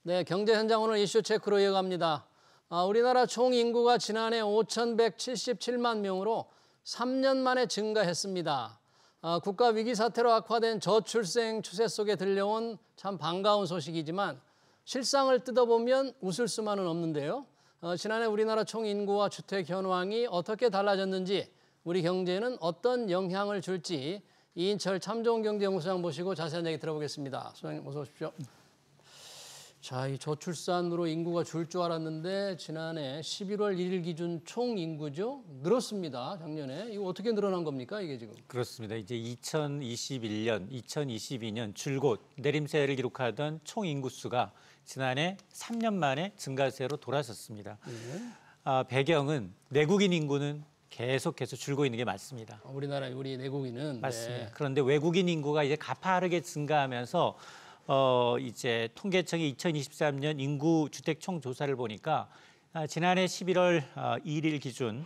네, 경제 현장 오늘 이슈 체크로 이어갑니다. 우리나라 총 인구가 지난해 5,177만 명으로 3년 만에 증가했습니다. 국가 위기 사태로 악화된 저출생 추세 속에 들려온 참 반가운 소식이지만 실상을 뜯어보면 웃을 수만은 없는데요. 지난해 우리나라 총 인구와 주택 현황이 어떻게 달라졌는지, 우리 경제에는 어떤 영향을 줄지 이인철 참좋은경제연구소장 모시고 자세한 얘기 들어보겠습니다. 소장님 어서 오십시오. 자, 이 저출산으로 인구가 줄 줄 알았는데 지난해 11월 1일 기준 총 인구죠. 늘었습니다. 작년에. 이거 어떻게 늘어난 겁니까, 이게 지금? 그렇습니다. 이제 2021년, 2022년 줄곧 내림세를 기록하던 총 인구수가 지난해 3년 만에 증가세로 돌아섰습니다. 배경은 내국인 인구는 계속해서 줄고 있는 게 맞습니다. 우리 내국인은 맞습니다. 네. 그런데 외국인 인구가 이제 가파르게 증가하면서 이제 통계청이 2023년 인구 주택 총 조사를 보니까 지난해 11월 1일 기준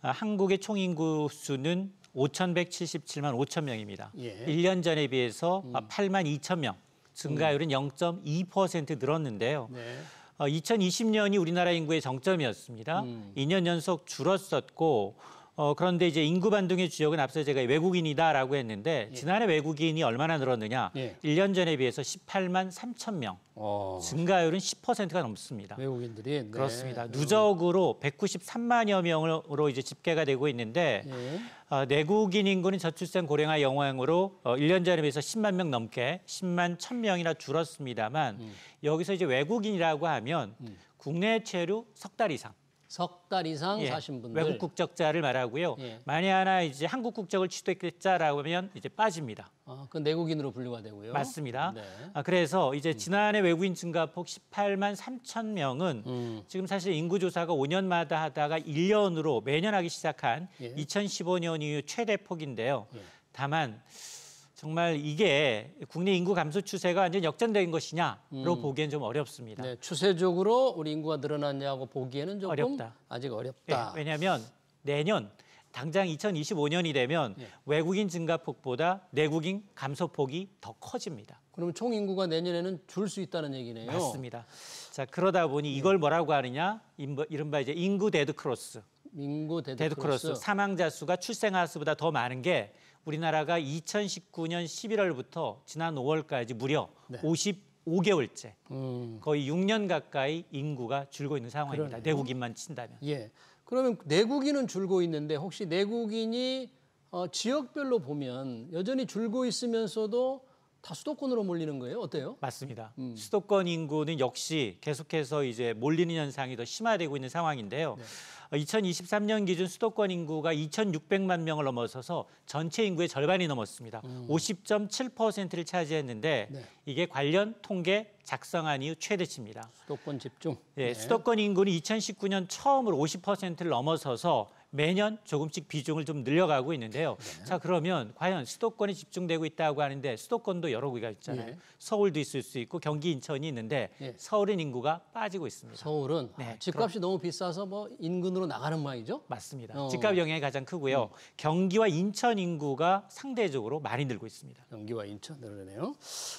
한국의 총 인구 수는 5,177만 5천 명입니다. 1년 전에 비해서 8만 2천 명, 증가율은 0.2% 늘었는데요. 2020년이 우리나라 인구의 정점이었습니다. 2년 연속 줄었었고 그런데 이제 인구 반등의 주역은 앞서 제가 외국인이다라고 했는데 지난해 외국인이 얼마나 늘었느냐? 1년 전에 비해서 18만 3천 명. 증가율은 10%가 넘습니다. 외국인들이 네. 그렇습니다. 누적으로 193만여 명으로 이제 집계가 되고 있는데 내국인 인구는 저출산 고령화 영향으로 1년 전에 비해서 10만 명 넘게 10만 1,000명이나 줄었습니다만 여기서 이제 외국인이라고 하면 국내 체류 석 달 이상. 석 달 이상 사신 분들. 외국 국적자를 말하고요. 만에 하나 이제 한국 국적을 취득했자라고 하면 이제 빠집니다. 그 내국인으로 분류가 되고요. 맞습니다. 네. 그래서 이제 지난해 외국인 증가폭 18만 3천 명은 지금 사실 인구조사가 5년마다 하다가 1년으로 매년 하기 시작한 2015년 이후 최대폭인데요. 다만 정말 이게 국내 인구 감소 추세가 완전 역전된 것이냐로 보기엔 좀 어렵습니다. 네, 추세적으로 우리 인구가 늘어났냐고 보기에는 조금 어렵다. 아직 어렵다. 왜냐하면 내년 당장 2025년이 되면 외국인 증가폭보다 내국인 감소폭이 더 커집니다. 그러면 총 인구가 내년에는 줄 수 있다는 얘기네요. 맞습니다. 자, 그러다 보니 이걸 뭐라고 하느냐? 이른바 이제 인구 데드크로스. 인구 데드크로스. 사망자 수가 출생아 수보다 더 많은 게 우리나라가 2019년 11월부터 지난 5월까지 무려 55개월째 거의 6년 가까이 인구가 줄고 있는 상황입니다. 그러네요. 내국인만 친다면. 그러면 내국인은 줄고 있는데 혹시 내국인이 지역별로 보면 여전히 줄고 있으면서도 다 수도권으로 몰리는 거예요? 어때요? 맞습니다. 수도권 인구는 역시 계속해서 이제 몰리는 현상이 더 심화되고 있는 상황인데요. 2023년 기준 수도권 인구가 2,600만 명을 넘어서서 전체 인구의 절반이 넘었습니다. 50.7%를 차지했는데 이게 관련 통계 작성한 이후 최대치입니다. 수도권 집중. 수도권 인구는 2019년 처음으로 50%를 넘어서서 매년 조금씩 비중을 좀 늘려가고 있는데요. 자, 그러면 과연 수도권에 집중되고 있다고 하는데 수도권도 여러 개가 있잖아요. 서울도 있을 수 있고 경기, 인천이 있는데 서울은 인구가 빠지고 있습니다. 서울은 집값이 너무 비싸서 뭐 인근으로 나가는 모양이죠? 맞습니다. 집값 영향이 가장 크고요. 경기와 인천 인구가 상대적으로 많이 늘고 있습니다. 경기와 인천 늘어나네요.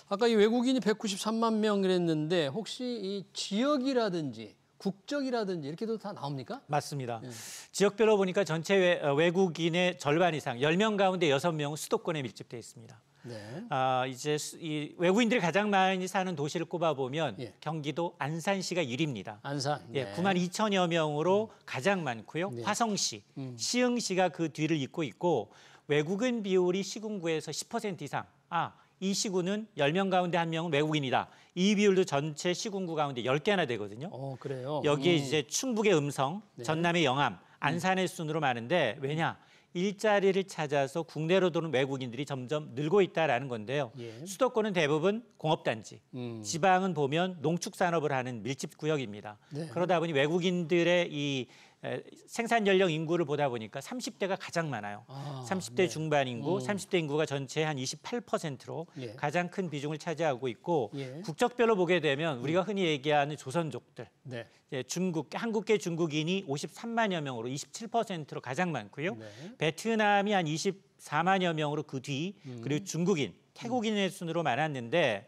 아까 이 외국인이 193만 명이랬는데 혹시 이 지역이라든지 국적이라든지 이렇게도 다 나옵니까? 맞습니다. 지역별로 보니까 전체 외국인의 절반 이상, 10명 가운데 6명은 수도권에 밀집되어 있습니다. 이제 이 외국인들이 가장 많이 사는 도시를 꼽아보면 경기도 안산시가 1위입니다. 안산. 9만 2천여 명으로 가장 많고요. 화성시, 시흥시가 그 뒤를 잇고 있고 외국인 비율이 시군구에서 10% 이상. 이 시군은 10명 가운데 1명은 외국인이다. 이 비율도 전체 시군구 가운데 10개나 되거든요. 그래요? 여기에 이제 충북의 음성, 전남의 영암, 안산의 순으로 많은데 왜냐? 일자리를 찾아서 국내로 도는 외국인들이 점점 늘고 있다라는 건데요. 수도권은 대부분 공업단지, 지방은 보면 농축산업을 하는 밀집구역입니다. 그러다 보니 외국인들의 이 생산 연령 인구를 보다 보니까 30대가 가장 많아요. 30대 중반 인구, 30대 인구가 전체의 한 28%로 가장 큰 비중을 차지하고 있고 국적별로 보게 되면 우리가 흔히 얘기하는 조선족들, 중국, 한국계 중국인이 53만여 명으로 27%로 가장 많고요. 베트남이 한 24만여 명으로 그 뒤, 그리고 중국인, 태국인의 순으로 많았는데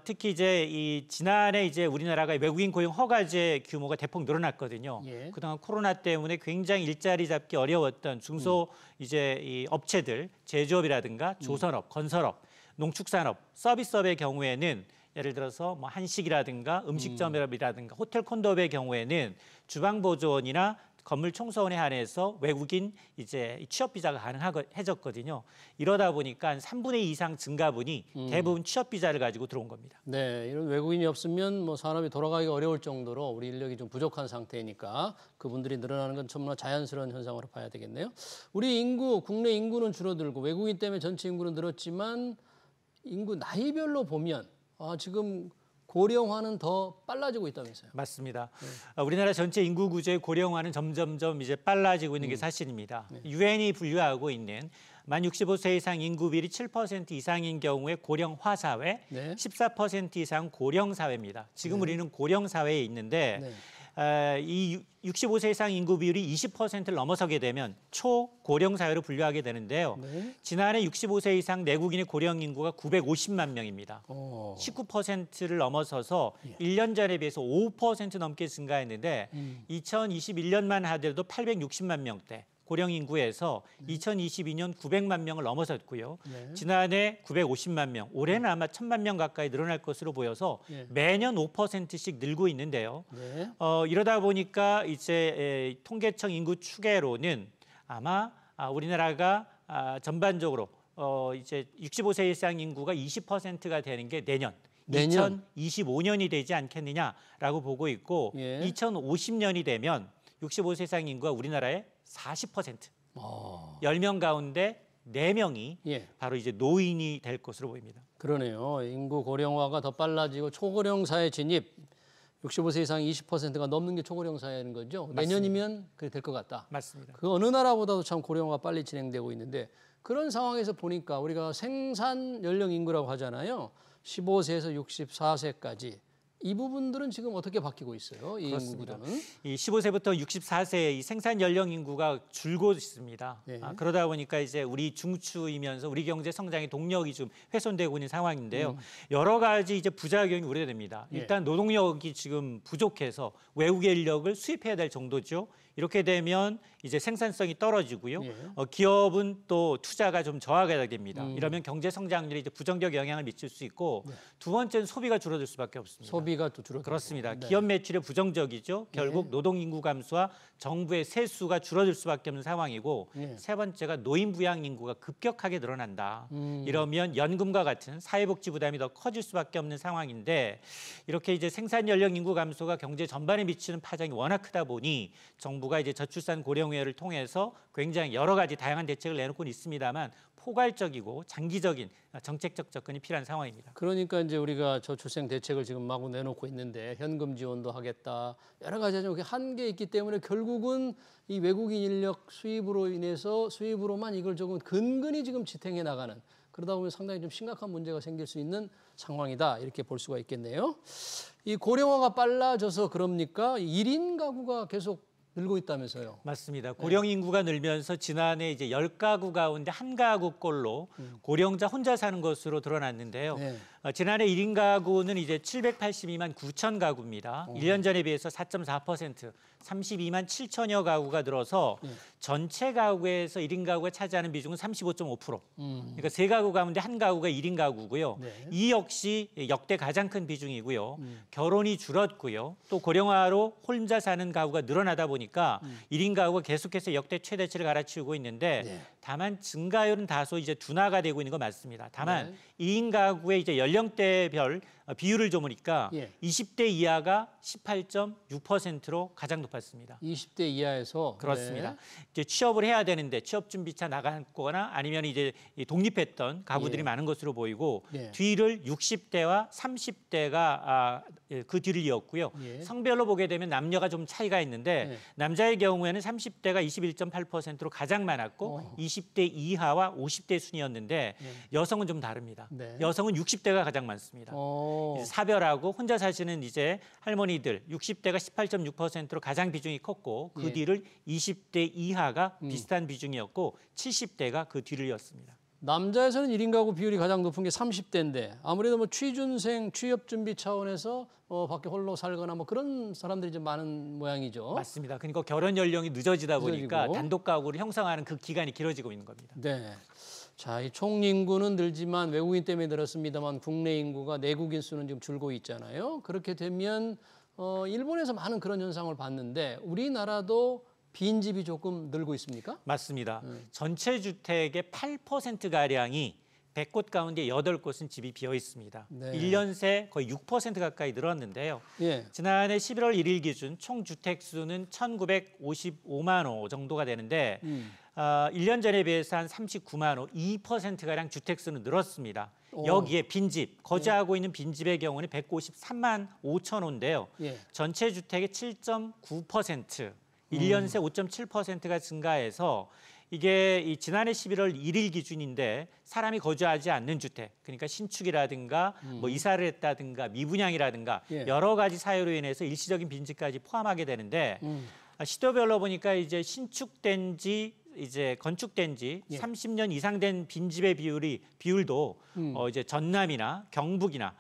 특히 이제 이 지난해 이제 우리나라가 외국인 고용 허가제 규모가 대폭 늘어났거든요. 예. 그동안 코로나 때문에 굉장히 일자리 잡기 어려웠던 중소 이제 이 업체들, 제조업이라든가 조선업, 건설업, 농축산업, 서비스업의 경우에는 예를 들어서 뭐 한식이라든가 음식점이라든가 호텔 콘도업의 경우에는 주방보조원이나 건물 청소원에 한해서 외국인 이제 취업 비자가 가능해졌거든요. 이러다 보니까 한 3분의 2 이상 증가분이 대부분 취업 비자를 가지고 들어온 겁니다. 네, 이런 외국인이 없으면 뭐 산업이 돌아가기가 어려울 정도로 우리 인력이 좀 부족한 상태니까 그분들이 늘어나는 건 정말 자연스러운 현상으로 봐야 되겠네요. 우리 인구, 국내 인구는 줄어들고 외국인 때문에 전체 인구는 늘었지만 인구 나이별로 보면 지금 고령화는 더 빨라지고 있다면서요? 맞습니다. 우리나라 전체 인구 구조의 고령화는 점점점 이제 빨라지고 있는 게 사실입니다. 유엔이 분류하고 있는 만 65세 이상 인구 비율이 7% 이상인 경우에 고령화 사회, 네. 14% 이상 고령 사회입니다. 지금 우리는 고령 사회에 있는데 이 65세 이상 인구 비율이 20%를 넘어서게 되면 초고령 사회로 분류하게 되는데요. 네. 지난해 65세 이상 내국인의 고령 인구가 950만 명입니다. 19%를 넘어서서 1년 전에 비해서 5% 넘게 증가했는데 2021년만 하더라도 860만 명대. 고령 인구에서 2022년 900만 명을 넘어섰고요. 지난해 950만 명, 올해는 아마 1000만 명 가까이 늘어날 것으로 보여서 매년 5%씩 늘고 있는데요. 이러다 보니까 이제 통계청 인구 추계로는 아마 우리나라가 전반적으로 이제 65세 이상 인구가 20%가 되는 게 내년 2025년이 되지 않겠느냐라고 보고 있고 2050년이 되면 65세 이상 인구가 우리나라의 40%, 10명 가운데 4명이 바로 이제 노인이 될 것으로 보입니다. 그러네요. 인구 고령화가 더 빨라지고 초고령 사회 진입, 65세 이상 20%가 넘는 게 초고령 사회인 거죠. 맞습니다. 내년이면 그렇게 될 것 같다. 맞습니다. 그 어느 나라보다도 참 고령화가 빨리 진행되고 있는데 그런 상황에서 보니까 우리가 생산 연령 인구라고 하잖아요. 15세에서 64세까지. 이 부분들은 지금 어떻게 바뀌고 있어요? 이 인구 구조는? 이 15세부터 64세 이 생산 연령 인구가 줄고 있습니다. 그러다 보니까 이제 우리 중추이면서 우리 경제 성장의 동력이 좀 훼손되고 있는 상황인데요. 여러 가지 이제 부작용이 우려됩니다. 일단 노동력이 지금 부족해서 외국의 인력을 수입해야 될 정도죠. 이렇게 되면 이제 생산성이 떨어지고요. 기업은 또 투자가 좀 저하가 됩니다. 이러면 경제 성장률에 이제 부정적 영향을 미칠 수 있고 두 번째는 소비가 줄어들 수밖에 없습니다. 소비가 또 줄어들고. 그렇습니다. 기업 매출의 부정적이죠. 결국 노동 인구 감소와 정부의 세수가 줄어들 수밖에 없는 상황이고 세 번째가 노인 부양 인구가 급격하게 늘어난다. 이러면 연금과 같은 사회복지 부담이 더 커질 수밖에 없는 상황인데 이렇게 이제 생산 연령 인구 감소가 경제 전반에 미치는 파장이 워낙 크다 보니 정부가 이제 저출산 고령화를 통해서 굉장히 여러 가지 다양한 대책을 내놓고는 있습니다만 포괄적이고 장기적인 정책적 접근이 필요한 상황입니다. 그러니까 이제 우리가 저출생 대책을 지금 마구 내놓고 있는데 현금 지원도 하겠다. 여러 가지 좀 한계 있기 때문에 결국은 이 외국인 인력 수입으로 인해서 수입으로만 이걸 조금 근근히 지금 지탱해 나가는 그러다 보면 상당히 좀 심각한 문제가 생길 수 있는 상황이다. 이렇게 볼 수가 있겠네요. 이 고령화가 빨라져서 그럽니까? 1인 가구가 계속 늘고 있다면서요. 맞습니다. 고령 인구가 늘면서 지난해 이제 10가구 가운데 1가구꼴로 고령자 혼자 사는 것으로 드러났는데요. 지난해 1인 가구는 이제 782만 9천 가구입니다. 1년 전에 비해서 4.4%, 32만 7천여 가구가 늘어서 전체 가구에서 1인 가구가 차지하는 비중은 35.5%. 그러니까 3가구 가운데 1가구가 1인 가구고요. 이 역시 역대 가장 큰 비중이고요. 결혼이 줄었고요. 또 고령화로 혼자 사는 가구가 늘어나다 보니까 1인 가구가 계속해서 역대 최대치를 갈아치우고 있는데 다만 증가율은 다소 이제 둔화가 되고 있는 건 맞습니다. 다만 2인 가구의 이제 연령대별 비율을 좀 보니까 20대 이하가 18.6%로 가장 높았습니다. 20대 이하에서 그렇습니다. 이제 취업을 해야 되는데 취업 준비차 나갔거나 아니면 이제 독립했던 가구들이 많은 것으로 보이고 뒤를 60대와 30대가 그 뒤를 이었고요. 성별로 보게 되면 남녀가 좀 차이가 있는데 남자의 경우에는 30대가 21.8%로 가장 많았고 20대 이하와 50대 순이었는데 여성은 좀 다릅니다. 여성은 60대가 가장 많습니다. 이제 사별하고 혼자 사시는 이제 할머니들 60대가 18.6%로 가장 비중이 컸고 그 뒤를 20대 이하가 비슷한 비중이었고 70대가 그 뒤를 이었습니다. 남자에서는 1인 가구 비율이 가장 높은 게 30대인데 아무래도 뭐 취준생, 취업 준비 차원에서 밖에 홀로 살거나 뭐 그런 사람들이 좀 많은 모양이죠. 맞습니다. 그러니까 결혼 연령이 늦어지다 보니까 늦어지고. 단독 가구를 형성하는 그 기간이 길어지고 있는 겁니다. 네. 자, 이 총 인구는 늘지만 외국인 때문에 늘었습니다만 국내 인구가 내국인 수는 지금 줄고 있잖아요. 그렇게 되면 일본에서 많은 그런 현상을 봤는데 우리나라도 빈집이 조금 늘고 있습니까? 맞습니다. 전체 주택의 8%가량이 100곳 가운데 8곳은 집이 비어 있습니다. 네. 1년 새 거의 6% 가까이 늘었는데요. 예. 지난해 11월 1일 기준 총 주택 수는 1,955만 호 정도가 되는데 1년 전에 비해서 한 39만 호, 2%가량 주택 수는 늘었습니다. 여기에 빈집, 거주하고 있는 빈집의 경우는 153만 5천 호인데요. 예. 전체 주택의 7.9%, 1년 새 5.7%가 증가해서 이게 이 지난해 11월 1일 기준인데 사람이 거주하지 않는 주택, 그러니까 신축이라든가 뭐 이사를 했다든가 미분양이라든가 예. 여러 가지 사유로 인해서 일시적인 빈집까지 포함하게 되는데 시도별로 보니까 이제 신축된 지 이제 건축된 지 예. 30년 이상 된 빈집의 비율도 이제 전남이나 경북이나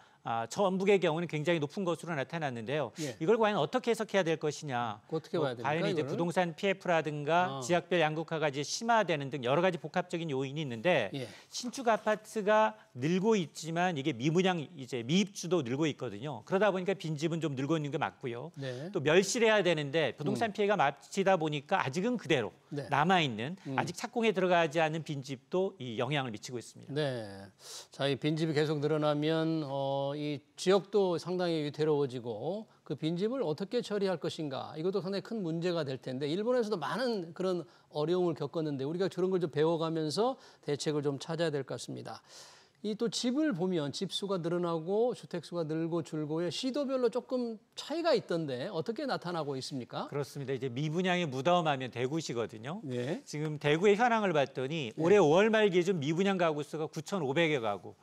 전북의 경우는 굉장히 높은 것으로 나타났는데요. 예. 이걸 과연 어떻게 해석해야 될 것이냐? 어떻게 봐야 됩니까, 과연 이제 이거를? 부동산 PF라든가 지역별 양극화가 이제 심화되는 등 여러 가지 복합적인 요인이 있는데 예. 신축 아파트가 늘고 있지만 이게 미분양 이제 미입주도 늘고 있거든요. 그러다 보니까 빈집은 좀 늘고 있는 게 맞고요. 네. 또 멸실해야 되는데 부동산 피해가 마치다 보니까 아직은 그대로 네. 남아 있는 아직 착공에 들어가지 않은 빈집도 이 영향을 미치고 있습니다. 네. 자, 이 빈집이 계속 늘어나면 이 지역도 상당히 위태로워지고 그 빈집을 어떻게 처리할 것인가 이것도 상당히 큰 문제가 될 텐데 일본에서도 많은 그런 어려움을 겪었는데 우리가 저런 걸 좀 배워가면서 대책을 좀 찾아야 될 것 같습니다. 이 또 집을 보면 집 수가 늘어나고 주택 수가 늘고 줄고의 시도별로 조금 차이가 있던데 어떻게 나타나고 있습니까? 그렇습니다. 이제 미분양이 무덤하면 대구시거든요. 네. 지금 대구의 현황을 봤더니 올해 5월 말 기준 미분양 가구 수가 9,500여 가구.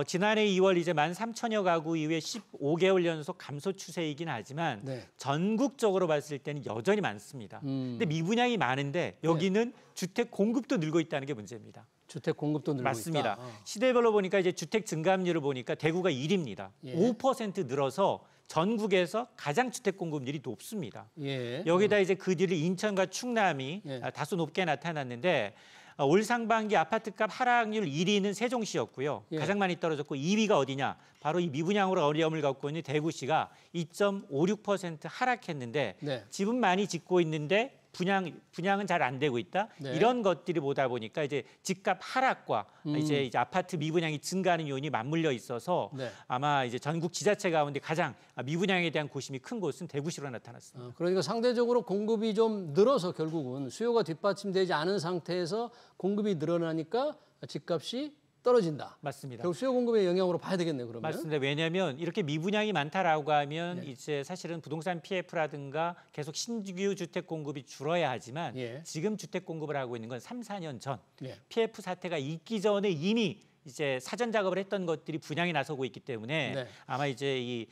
지난해 2월 이제 13,000여 가구 이후에 15개월 연속 감소 추세이긴 하지만 네. 전국적으로 봤을 때는 여전히 많습니다. 근데 미분양이 많은데 여기는 주택 공급도 늘고 있다는 게 문제입니다. 주택 공급도 늘고 맞습니다. 있다. 시대별로 보니까 이제 주택 증감률을 보니까 대구가 1위입니다. 예. 5% 늘어서 전국에서 가장 주택 공급률이 높습니다. 예. 여기다 이제 그 뒤를 인천과 충남이 예. 다소 높게 나타났는데 올 상반기 아파트값 하락률 1위는 세종시였고요. 예. 가장 많이 떨어졌고 2위가 어디냐? 바로 이 미분양으로 어려움을 겪고 있는 대구시가 2.56% 하락했는데 네. 집은 많이 짓고 있는데 분양은 잘 안 되고 있다. 네. 이런 것들이 보다 보니까 이제 집값 하락과 이제 아파트 미분양이 증가하는 요인이 맞물려 있어서 네. 아마 이제 전국 지자체 가운데 가장 미분양에 대한 고심이 큰 곳은 대구시로 나타났습니다. 그러니까 상대적으로 공급이 좀 늘어서 결국은 수요가 뒷받침되지 않은 상태에서 공급이 늘어나니까 집값이 떨어진다. 맞습니다. 결국 수요 공급의 영향으로 봐야 되겠네요. 그러면. 맞습니다. 왜냐하면 이렇게 미분양이 많다라고 하면 네. 이제 사실은 부동산 PF라든가 계속 신규 주택 공급이 줄어야 하지만 예. 지금 주택 공급을 하고 있는 건 3, 4년 전 예. PF 사태가 있기 전에 이미 이제 사전 작업을 했던 것들이 분양이 나서고 있기 때문에 네. 아마 이제 이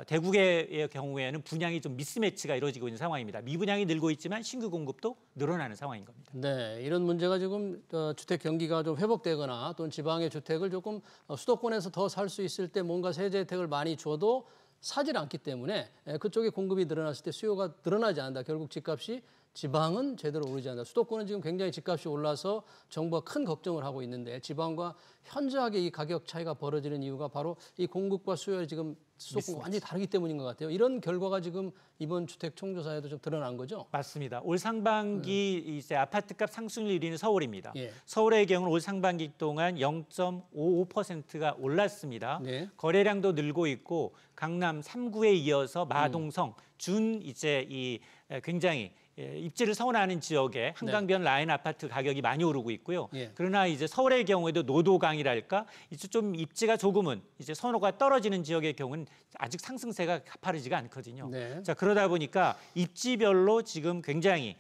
대구의 경우에는 분양이 좀 미스매치가 이루어지고 있는 상황입니다. 미분양이 늘고 있지만 신규 공급도 늘어나는 상황인 겁니다. 네, 이런 문제가 지금 주택 경기가 좀 회복되거나 또는 지방의 주택을 조금 수도권에서 더 살 수 있을 때 뭔가 세제 혜택을 많이 줘도 사질 않기 때문에 그쪽에 공급이 늘어났을 때 수요가 늘어나지 않는다. 결국 집값이 지방은 제대로 오르지 않는다. 수도권은 지금 굉장히 집값이 올라서 정부가 큰 걱정을 하고 있는데 지방과 현저하게 이 가격 차이가 벌어지는 이유가 바로 이 공급과 수요의 지금 수도권 완전히 다르기 때문인 것 같아요. 이런 결과가 지금 이번 주택 총조사에도 좀 드러난 거죠. 맞습니다. 올 상반기 이제 아파트값 상승률 1위는 서울입니다. 예. 서울의 경우는 올 상반기 동안 0.55%가 올랐습니다. 네. 거래량도 늘고 있고 강남 3구에 이어서 마동성, 준 이제 이 굉장히 입지를 선호하는 지역에 한강변 라인 아파트 가격이 많이 오르고 있고요. 예. 그러나 이제 서울의 경우에도 노도강이랄까 이제 좀 입지가 조금은 이제 선호가 떨어지는 지역의 경우는 아직 상승세가 가파르지가 않거든요. 네. 자, 그러다 보니까 입지별로 지금 굉장히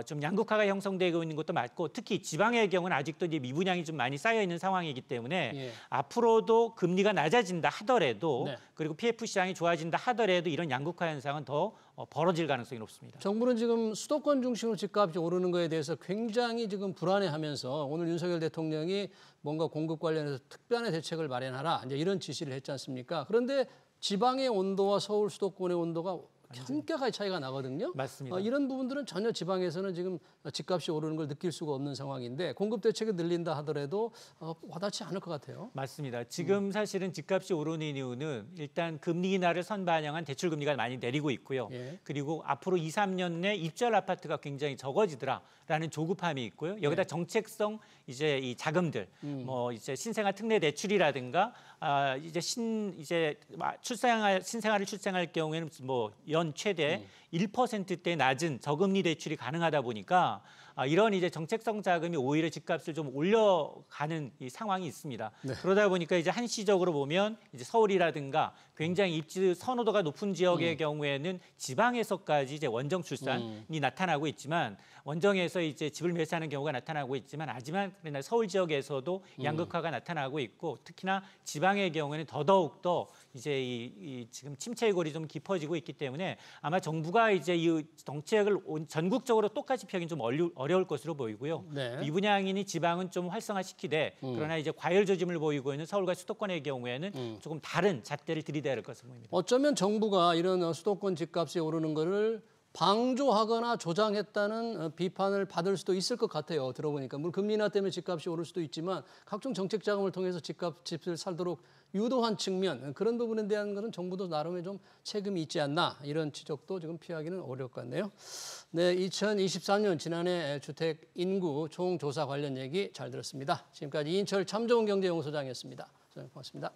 좀 양극화가 형성되고 있는 것도 맞고 특히 지방의 경우는 아직도 이제 미분양이 좀 많이 쌓여 있는 상황이기 때문에 예. 앞으로도 금리가 낮아진다 하더라도 네. 그리고 PF 시장이 좋아진다 하더라도 이런 양극화 현상은 더 벌어질 가능성이 높습니다. 정부는 지금 수도권 중심으로 집값이 오르는 거에 대해서 굉장히 지금 불안해하면서 오늘 윤석열 대통령이 뭔가 공급 관련해서 특별한 대책을 마련하라 이제 이런 지시를 했지 않습니까? 그런데 지방의 온도와 서울 수도권의 온도가 현격하게 차이가 나거든요. 맞습니다. 이런 부분들은 전혀 지방에서는 지금 집값이 오르는 걸 느낄 수가 없는 상황인데 공급 대책이 늘린다 하더라도 와닿지 않을 것 같아요. 맞습니다. 지금 사실은 집값이 오르는 이유는 일단 금리 인하를 선반영한 대출 금리가 많이 내리고 있고요. 예. 그리고 앞으로 2, 3년 내 입주할 아파트가 굉장히 적어지더라라는 조급함이 있고요. 여기다 정책성 이제 이 자금들, 뭐 이제 신생아 특례 대출이라든가 이제 신생아를 출생할 경우에는 뭐 연 최대 1%대 낮은 저금리 대출이 가능하다 보니까 이런 이제 정책성 자금이 오히려 집값을 좀 올려가는 이 상황이 있습니다. 네. 그러다 보니까 이제 한시적으로 보면 이제 서울이라든가 굉장히 입지 선호도가 높은 지역의 경우에는 지방에서까지 이제 원정 출산이 나타나고 있지만 원정에서 이제 집을 매수하는 경우가 나타나고 있지만 하지만 그러나 서울 지역에서도 양극화가 나타나고 있고 특히나 지방의 경우에는 더더욱 이제 이 지금 침체의 골이 좀 깊어지고 있기 때문에 아마 정부가 이제 이 정책을 전국적으로 똑같이 펴긴 좀 어려울 것으로 보이고요. 네. 미분양이니 지방은 좀 활성화시키되 그러나 이제 과열 조짐을 보이고 있는 서울과 수도권의 경우에는 조금 다른 잣대를 들이대야 할 것으로 보입니다. 어쩌면 정부가 이런 수도권 집값이 오르는 거를 방조하거나 조장했다는 비판을 받을 수도 있을 것 같아요. 들어보니까 물론 금리 인하 때문에 집값이 오를 수도 있지만 각종 정책 자금을 통해서 집을 살도록 유도한 측면 그런 부분에 대한 것은 정부도 나름의 좀 책임이 있지 않나 이런 지적도 지금 피하기는 어려울 것 같네요. 네, 2023년 지난해 주택 인구 총조사 관련 얘기 잘 들었습니다. 지금까지 이인철 참 좋은 경제연구소장이었습니다. 고맙습니다.